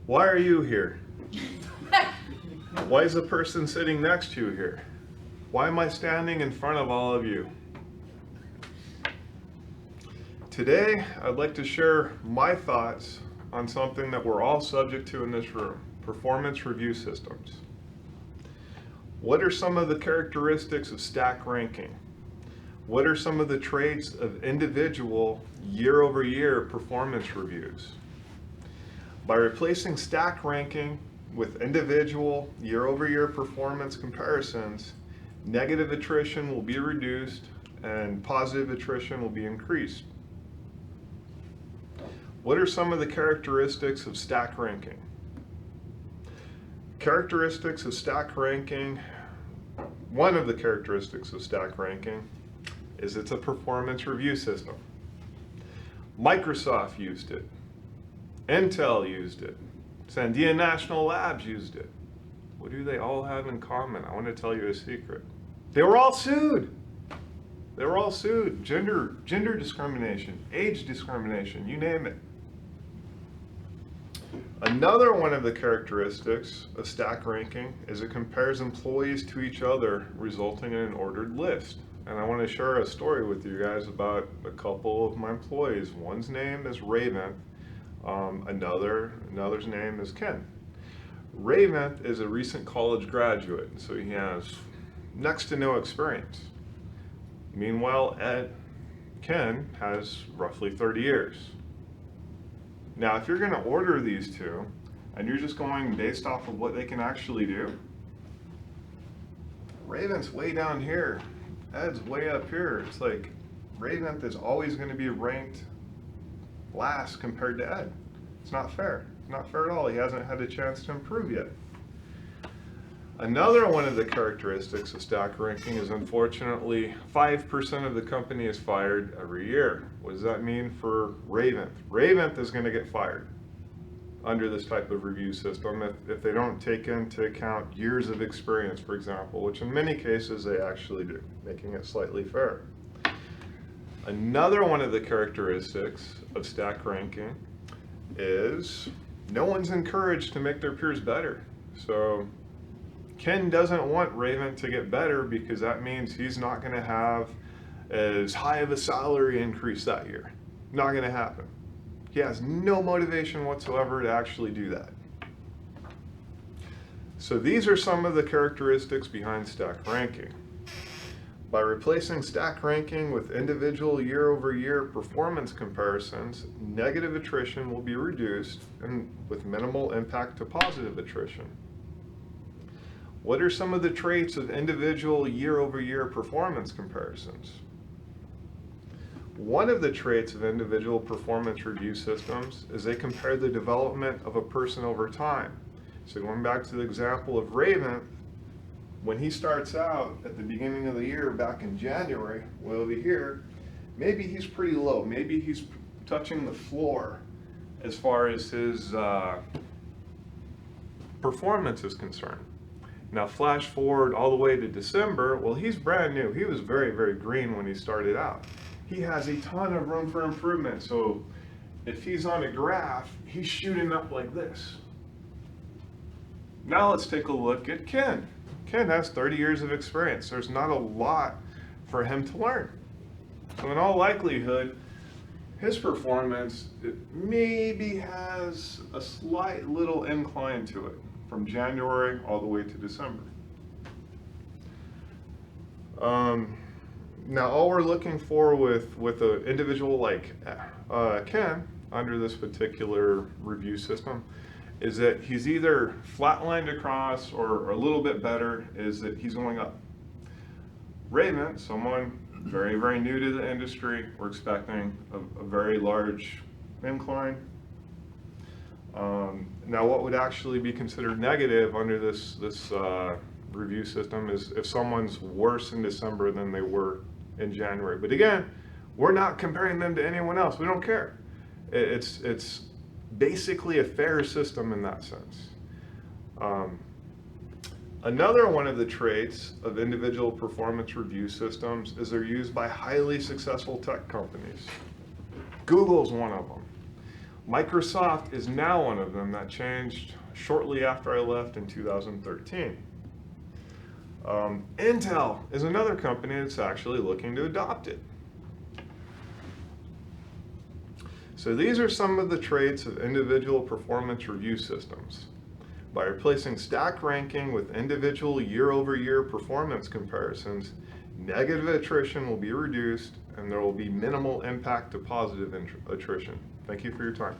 Why are you here? Why is the person sitting next to you here? Why am I standing in front of all of you? Today, I'd like to share my thoughts on something that we're all subject to in this room, performance review systems. What are some of the characteristics of stack ranking? What are some of the traits of individual year-over-year performance reviews? By replacing stack ranking with individual year-over-year performance comparisons, negative attrition will be reduced and positive attrition will be increased. What are some of the characteristics of stack ranking? Characteristics of stack ranking, one of the characteristics of stack ranking is it's a performance review system. Microsoft used it. Intel used it. Sandia National Labs used it. What do they all have in common? I want to tell you a secret. They were all sued. They were all sued. Gender discrimination, age discrimination, you name it. Another one of the characteristics of stack ranking is it compares employees to each other, resulting in an ordered list. And I want to share a story with you guys about a couple of my employees. One's name is Raven. Another's name is Ken. Raven is a recent college graduate, so he has next to no experience. Meanwhile, Ken has roughly 30 years. Now, if you're going to order these two, and you're just going based off of what they can actually do, Raven's way down here, Ed's way up here. It's like Raven is always going to be ranked last compared to Ed. It's not fair. It's not fair at all. He hasn't had a chance to improve yet. Another one of the characteristics of stack ranking is, unfortunately, 5% of the company is fired every year. What does that mean for Raven? Raven is going to get fired under this type of review system if they don't take into account years of experience, for example, which in many cases they actually do, making it slightly fair. Another one of the characteristics of stack ranking is no one's encouraged to make their peers better. So Ken doesn't want Raven to get better because that means he's not going to have as high of a salary increase that year. Not going to happen. He has no motivation whatsoever to actually do that. So these are some of the characteristics behind stack ranking. By replacing stack ranking with individual year-over-year performance comparisons, negative attrition will be reduced and with minimal impact to positive attrition. What are some of the traits of individual year-over-year performance comparisons? One of the traits of individual performance review systems is they compare the development of a person over time. So going back to the example of Raven, when he starts out at the beginning of the year back in January, way over here, maybe he's pretty low. Maybe he's touching the floor as far as his performance is concerned. Now flash forward all the way to December, well, he's brand new. He was very, very green when he started out. He has a ton of room for improvement. So if he's on a graph, he's shooting up like this. Now let's take a look at Ken. Ken has 30 years of experience. There's not a lot for him to learn. So in all likelihood, his performance maybe has a slight little incline to it from January all the way to December. Now all we're looking for with an individual like Ken under this particular review system is that he's either flatlined across or a little bit better is that he's going up. Raven, someone very, very new to the industry, we're expecting a very large incline. Now what would actually be considered negative under this review system is if someone's worse in December than they were in January. But again, we're not comparing them to anyone else. We don't care. It's basically a fair system in that sense. Another one of the traits of individual performance review systems is they're used by highly successful tech companies. Google's one of them. Microsoft is now one of them. That changed shortly after I left in 2013. Intel is another company that's actually looking to adopt it. So these are some of the traits of individual performance review systems. By replacing stack ranking with individual year-over-year performance comparisons, negative attrition will be reduced and there will be minimal impact to positive attrition. Thank you for your time.